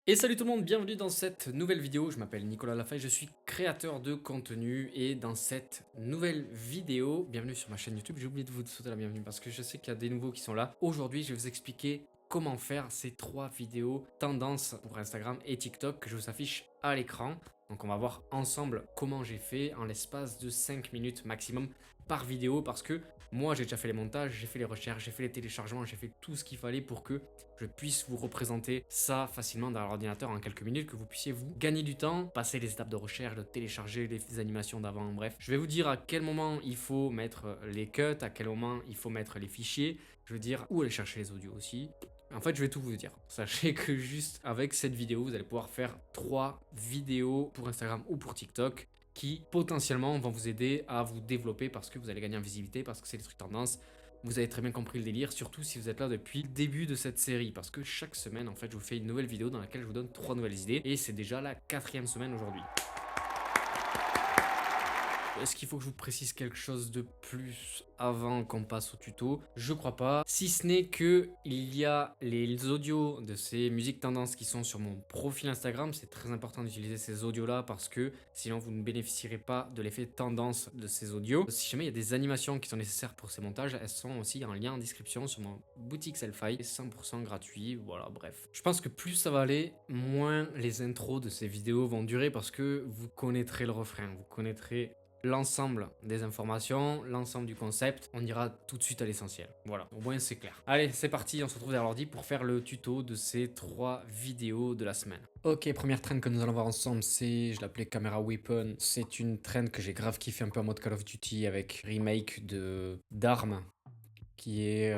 Et salut tout le monde, bienvenue dans cette nouvelle vidéo. Je m'appelle Nicolas Lafaye, je suis créateur de contenu et dans cette nouvelle vidéo, bienvenue sur ma chaîne YouTube. J'ai oublié de vous souhaiter la bienvenue parce que je sais qu'il y a des nouveaux qui sont là. Aujourd'hui, je vais vous expliquer comment faire ces 3 vidéos tendances pour Instagram et TikTok que je vous affiche à l'écran. Donc on va voir ensemble comment j'ai fait en l'espace de 5 minutes maximum par vidéo parce que moi j'ai déjà fait les montages, j'ai fait les recherches, j'ai fait les téléchargements, j'ai fait tout ce qu'il fallait pour que je puisse vous représenter ça facilement dans l'ordinateur en quelques minutes, que vous puissiez vous gagner du temps, passer les étapes de recherche, de télécharger les animations d'avant, bref. Je vais vous dire à quel moment il faut mettre les cuts, à quel moment il faut mettre les fichiers, je veux dire où aller chercher les audios aussi. En fait, je vais tout vous dire. Sachez que juste avec cette vidéo, vous allez pouvoir faire 3 vidéos pour Instagram ou pour TikTok qui potentiellement vont vous aider à vous développer parce que vous allez gagner en visibilité, parce que c'est des trucs tendances. Vous avez très bien compris le délire, surtout si vous êtes là depuis le début de cette série, parce que chaque semaine, en fait, je vous fais une nouvelle vidéo dans laquelle je vous donne 3 nouvelles idées, et c'est déjà la 4e semaine aujourd'hui. Est-ce qu'il faut que je vous précise quelque chose de plus avant qu'on passe au tuto? Je crois pas. Si ce n'est que il y a les audios de ces musiques tendances qui sont sur mon profil Instagram. C'est très important d'utiliser ces audios-là parce que sinon vous ne bénéficierez pas de l'effet tendance de ces audios. Si jamais il y a des animations qui sont nécessaires pour ces montages, elles sont aussi en lien en description sur mon boutique Selfie. 100% gratuit, voilà, bref. Je pense que plus ça va aller, moins les intros de ces vidéos vont durer parce que vous connaîtrez le refrain, vous connaîtrez l'ensemble des informations, l'ensemble du concept. On ira tout de suite à l'essentiel. Voilà, au moins c'est clair. Allez, c'est parti, on se retrouve derrière l'ordi pour faire le tuto de ces 3 vidéos de la semaine. Ok, première trend que nous allons voir ensemble, c'est, je l'appelais Camera Weapon. C'est une trend que j'ai grave kiffé un peu en mode Call of Duty avec remake d'armes qui est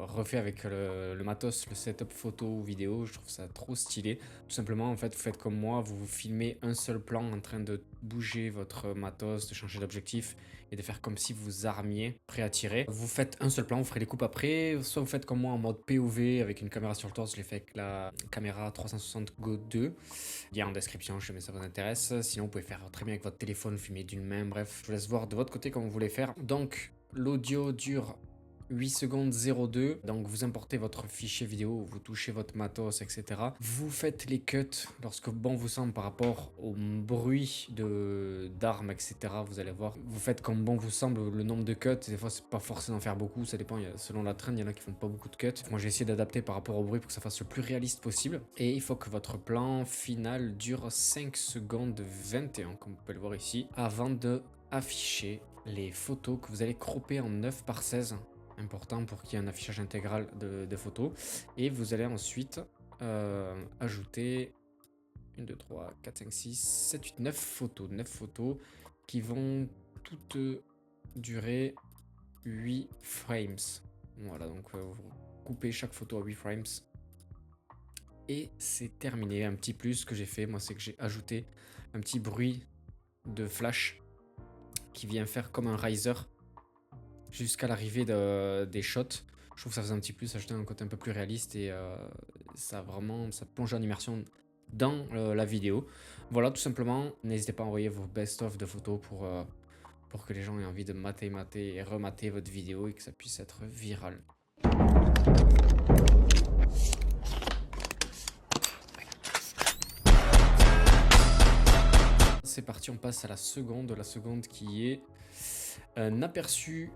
refait avec le matos, le setup photo ou vidéo. Je trouve ça trop stylé. Tout simplement, en fait, vous faites comme moi, vous filmez un seul plan en train de bouger votre matos, de changer d'objectif et de faire comme si vous armiez, prêt à tirer. Vous faites un seul plan, vous ferez les coupes après. Soit vous faites comme moi en mode POV avec une caméra sur le torse. Je l'ai fait avec la caméra 360 Go 2. Lien en description, si jamais ça vous intéresse. Sinon, vous pouvez faire très bien avec votre téléphone, filmer d'une main. Bref, je vous laisse voir de votre côté comment vous voulez faire. Donc, l'audio dure 8 secondes 02, donc vous importez votre fichier vidéo, vous touchez votre matos, etc. Vous faites les cuts lorsque bon vous semble par rapport au bruit d'armes, etc. Vous allez voir, vous faites comme bon vous semble le nombre de cuts. Des fois, c'est pas forcé d'en faire beaucoup, ça dépend. Selon la trend, il y en a qui font pas beaucoup de cuts. Moi, j'ai essayé d'adapter par rapport au bruit pour que ça fasse le plus réaliste possible. Et il faut que votre plan final dure 5 secondes 21, comme vous pouvez le voir ici, avant de afficher les photos que vous allez cropper en 9 par 16. Important pour qu'il y ait un affichage intégral de photos. Et vous allez ensuite ajouter 1, 2, 3, 4, 5, 6, 7, 8, 9 photos. 9 photos qui vont toutes durer 8 frames. Voilà, donc vous coupez chaque photo à 8 frames. Et c'est terminé. Un petit plus que j'ai fait, moi, c'est que j'ai ajouté un petit bruit de flash qui vient faire comme un riser jusqu'à l'arrivée des shots. Je trouve que ça faisait un petit plus, ajouter un côté un peu plus réaliste et ça plonge en immersion dans la vidéo. Voilà, tout simplement, n'hésitez pas à envoyer vos best-of de photos pour que les gens aient envie de mater et remater votre vidéo et que ça puisse être viral. C'est parti, on passe à la seconde qui est un aperçu,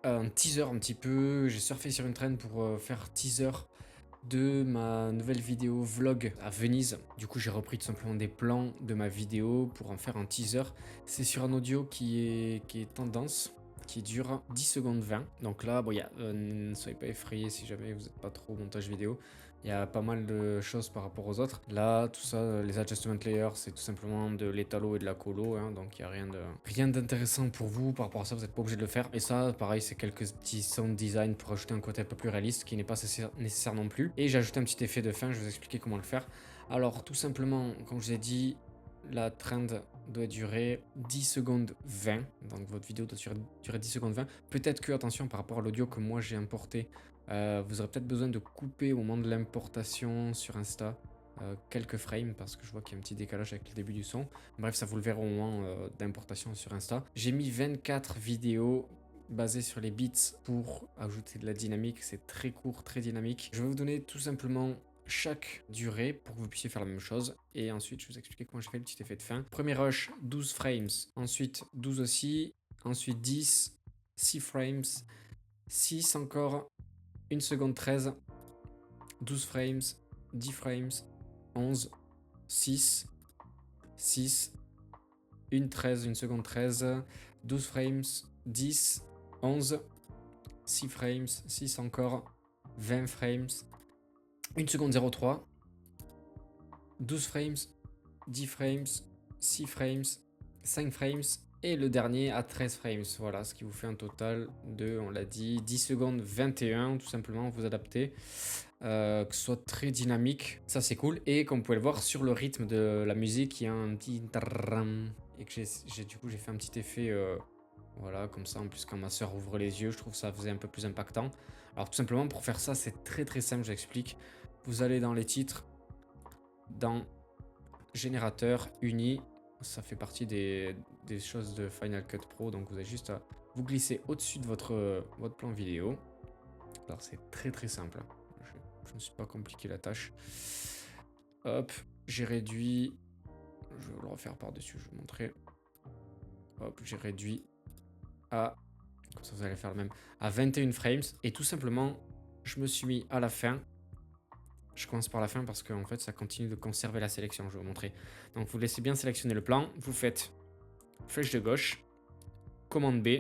un teaser un petit peu. J'ai surfé sur une trend pour faire teaser de ma nouvelle vidéo vlog à Venise. Du coup, j'ai repris tout simplement des plans de ma vidéo pour en faire un teaser. C'est sur un audio qui est tendance, qui dure 10 secondes 20. Donc là, bon, ne soyez pas effrayés si jamais vous n'êtes pas trop au montage vidéo. Il y a pas mal de choses par rapport aux autres. Là, tout ça, les adjustment layers, c'est tout simplement de l'étalo et de la colo. Hein, donc il n'y a rien d'intéressant pour vous. Par rapport à ça, vous n'êtes pas obligé de le faire. Et ça, pareil, c'est quelques petits sound design pour ajouter un côté un peu plus réaliste qui n'est pas nécessaire non plus. Et j'ai ajouté un petit effet de fin, je vais vous expliquer comment le faire. Alors, tout simplement, comme je vous ai dit, la trend doit durer 10 secondes 20. Donc votre vidéo doit durer 10 secondes 20. Peut-être que, attention, par rapport à l'audio que moi j'ai importé, vous aurez peut-être besoin de couper au moment de l'importation sur Insta quelques frames parce que je vois qu'il y a un petit décalage avec le début du son. Bref, ça vous le verrez au moment d'importation sur Insta. J'ai mis 24 vidéos basées sur les beats pour ajouter de la dynamique. C'est très court, très dynamique. Je vais vous donner tout simplement chaque durée pour que vous puissiez faire la même chose. Et ensuite, je vais vous expliquer comment j'ai fait le petit effet de fin. Premier rush, 12 frames. Ensuite, 12 aussi. Ensuite, 10, 6 frames. 6 encore. 1 seconde 13. 12 frames. 10 frames. 11. 6. 6. 1 13, 1 seconde 13. 12 frames. 10. 11. 6 frames. 6 encore. 20 frames. 1 seconde 03. 12 frames. 10 frames. 6 frames. 5 frames. Et le dernier à 13 frames. Voilà, ce qui vous fait un total de, on l'a dit, 10 secondes 21. Tout simplement, vous adaptez. Que ce soit très dynamique. Ça, c'est cool. Et comme vous pouvez le voir, sur le rythme de la musique, il y a un petit... Et que du coup, j'ai fait un petit effet... voilà, comme ça. En plus, quand ma soeur ouvre les yeux, je trouve que ça faisait un peu plus impactant. Alors, tout simplement, pour faire ça, c'est très très simple, j'explique. Vous allez dans les titres, dans générateur, uni. Ça fait partie des choses de Final Cut Pro. Donc, vous avez juste à vous glisser au-dessus de votre plan vidéo. Alors, c'est très très simple. Je ne me suis pas compliqué la tâche. Hop, j'ai réduit. Je vais le refaire par-dessus, je vais vous montrer. Hop, j'ai réduit à... Comme ça, vous allez faire le même. À 21 frames. Et tout simplement, je me suis mis à la fin. Je commence par la fin parce qu'en fait, ça continue de conserver la sélection. Je vais vous montrer. Donc, vous laissez bien sélectionner le plan. Vous faites flèche de gauche, commande B,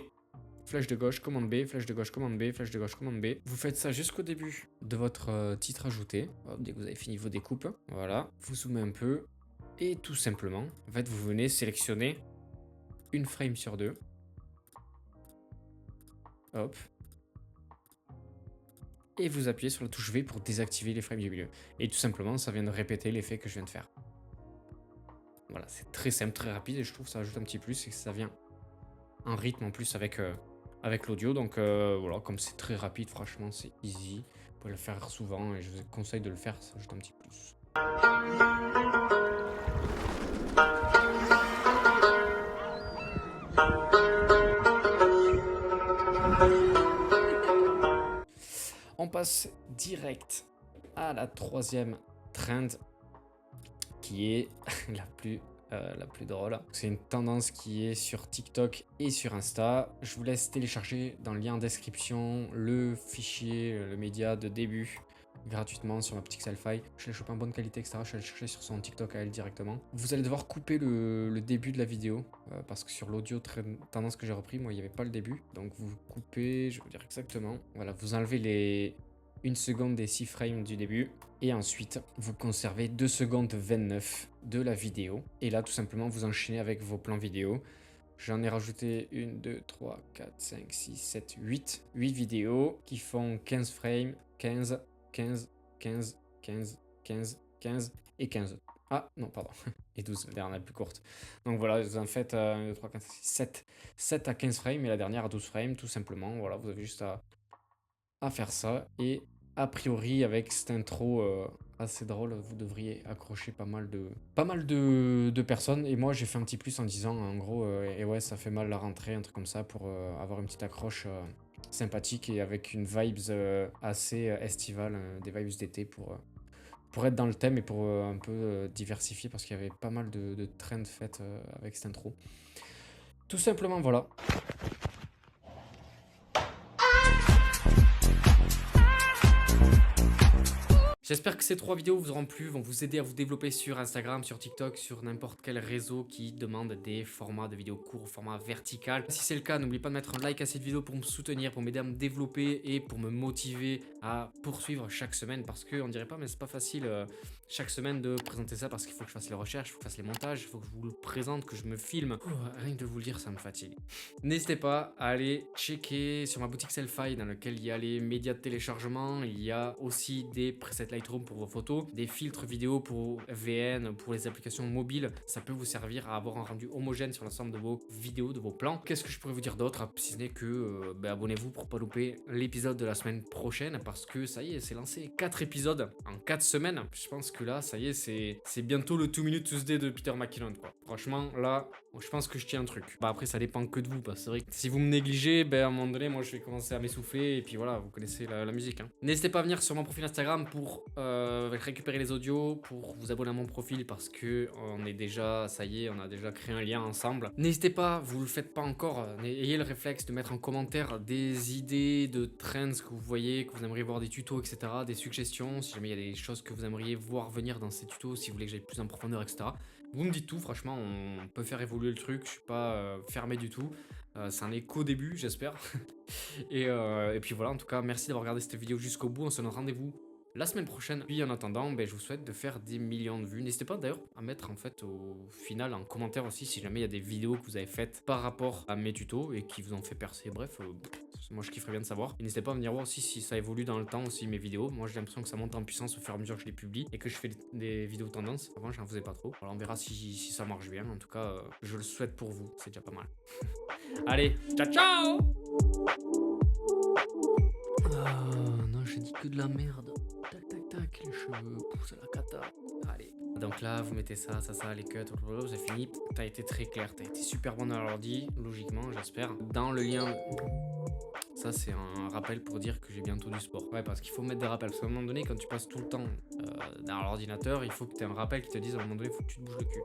flèche de gauche, commande B, flèche de gauche, commande B, flèche de gauche, commande B. Vous faites ça jusqu'au début de votre titre ajouté. Hop, dès que vous avez fini vos découpes. Voilà. Vous zoomez un peu. Et tout simplement, en fait, vous venez sélectionner une frame sur deux. Hop. Et vous appuyez sur la touche V pour désactiver les frames du milieu. Et tout simplement, ça vient de répéter l'effet que je viens de faire. Voilà, c'est très simple, très rapide, et je trouve que ça ajoute un petit plus, et que ça vient en rythme en plus avec l'audio. Donc voilà, comme c'est très rapide, franchement, c'est easy. Vous pouvez le faire souvent, et je vous conseille de le faire, ça ajoute un petit plus. On passe direct à la troisième trend qui est la plus drôle. C'est une tendance qui est sur TikTok et sur Insta. Je vous laisse télécharger dans le lien en description le fichier, le média de début gratuitement sur ma petite Selfie. Je l'ai chopé en bonne qualité, etc. Je suis allé chercher sur son TikTok à elle directement. Vous allez devoir couper le début de la vidéo parce que sur l'audio tendance que j'ai repris, moi, il n'y avait pas le début. Donc vous coupez, je vais vous dire exactement. Voilà, vous enlevez les 1 seconde des 6 frames du début. Et ensuite, vous conservez 2 secondes 29 de la vidéo. Et là, tout simplement, vous enchaînez avec vos plans vidéo. J'en ai rajouté 1, 2, 3, 4, 5, 6, 7, 8. 8 vidéos qui font 15 frames, 15, 15, 15, 15, 15, 15 et 15. Ah, non, pardon. Et 12, la dernière plus courte. Donc voilà, vous en faites 1, 2, 3, 4, 6, 7. 7 à 15 frames et la dernière à 12 frames, tout simplement. Voilà, vous avez juste à faire ça. Et a priori, avec cette intro assez drôle, vous devriez accrocher pas mal de personnes. Et moi, j'ai fait un petit plus en disant, en gros, et ouais, ça fait mal la rentrée, un truc comme ça, pour avoir une petite accroche sympathique et avec une vibes assez estivale, des vibes d'été pour être dans le thème et pour un peu diversifier, parce qu'il y avait pas mal de trends faites avec cette intro. Tout simplement, voilà. J'espère que ces 3 vidéos vous auront plu, vont vous aider à vous développer sur Instagram, sur TikTok, sur n'importe quel réseau qui demande des formats de vidéos courts, format vertical. Si c'est le cas, n'oubliez pas de mettre un like à cette vidéo pour me soutenir, pour m'aider à me développer et pour me motiver à poursuivre chaque semaine, parce que on dirait pas, mais c'est pas facile chaque semaine de présenter ça, parce qu'il faut que je fasse les recherches, il faut que je fasse les montages, il faut que je vous le présente, que je me filme. Rien que de vous le dire, ça me fatigue. N'hésitez pas à aller checker sur ma boutique Selfie dans laquelle il y a les médias de téléchargement, il y a aussi des presets Lightroom pour vos photos, des filtres vidéo pour VN, pour les applications mobiles. Ça peut vous servir à avoir un rendu homogène sur l'ensemble de vos vidéos, de vos plans. Qu'est-ce que je pourrais vous dire d'autre, si ce n'est que abonnez-vous pour pas louper l'épisode de la semaine prochaine, parce que ça y est, c'est lancé. 4 épisodes en 4 semaines. Je pense que là, ça y est, c'est bientôt le 2 Minute Tuesday de Peter McKinnon, quoi. Franchement, là, je pense que je tiens un truc. Après, ça dépend que de vous, parce que c'est vrai que si vous me négligez, à un moment donné, moi, je vais commencer à m'essouffler, et puis voilà, vous connaissez la musique. Hein. N'hésitez pas à venir sur mon profil Instagram pour récupérer les audios pour vous abonner à mon profil parce que on est déjà, ça y est, on a déjà créé un lien ensemble. N'hésitez pas, vous le faites pas encore, ayez le réflexe de mettre en commentaire des idées de trends que vous voyez, que vous aimeriez voir des tutos, etc., des suggestions, si jamais il y a des choses que vous aimeriez voir venir dans ces tutos, si vous voulez que j'aille plus en profondeur, etc. Vous me dites tout, franchement, on peut faire évoluer le truc, je suis pas fermé du tout. Ça n'est qu'au début, j'espère. Et puis voilà, en tout cas, merci d'avoir regardé cette vidéo jusqu'au bout. On se donne rendez-vous la semaine prochaine. Puis en attendant, je vous souhaite de faire des millions de vues. N'hésitez pas d'ailleurs à mettre en fait au final en commentaire aussi si jamais il y a des vidéos que vous avez faites par rapport à mes tutos et qui vous ont fait percer. Bref, moi je kifferais bien de savoir. Et n'hésitez pas à venir voir aussi si ça évolue dans le temps aussi mes vidéos. Moi j'ai l'impression que ça monte en puissance au fur et à mesure que je les publie et que je fais des vidéos tendance. Avant j'en faisais pas trop. Alors on verra si ça marche bien. En tout cas, je le souhaite pour vous. C'est déjà pas mal. Allez, ciao ciao. Ah non, j'ai dit que de la merde. Tac tac tac, les cheveux poussent à la cata. Allez. Donc là, vous mettez ça, les cuts, c'est fini. T'as été très clair, t'as été super bon dans l'ordi, logiquement, j'espère. Dans le lien, ça c'est un rappel pour dire que j'ai bientôt du sport. Ouais, parce qu'il faut mettre des rappels. Parce qu'à un moment donné, quand tu passes tout le temps dans l'ordinateur, il faut que tu aies un rappel qui te dise à un moment donné, il faut que tu te bouges le cul.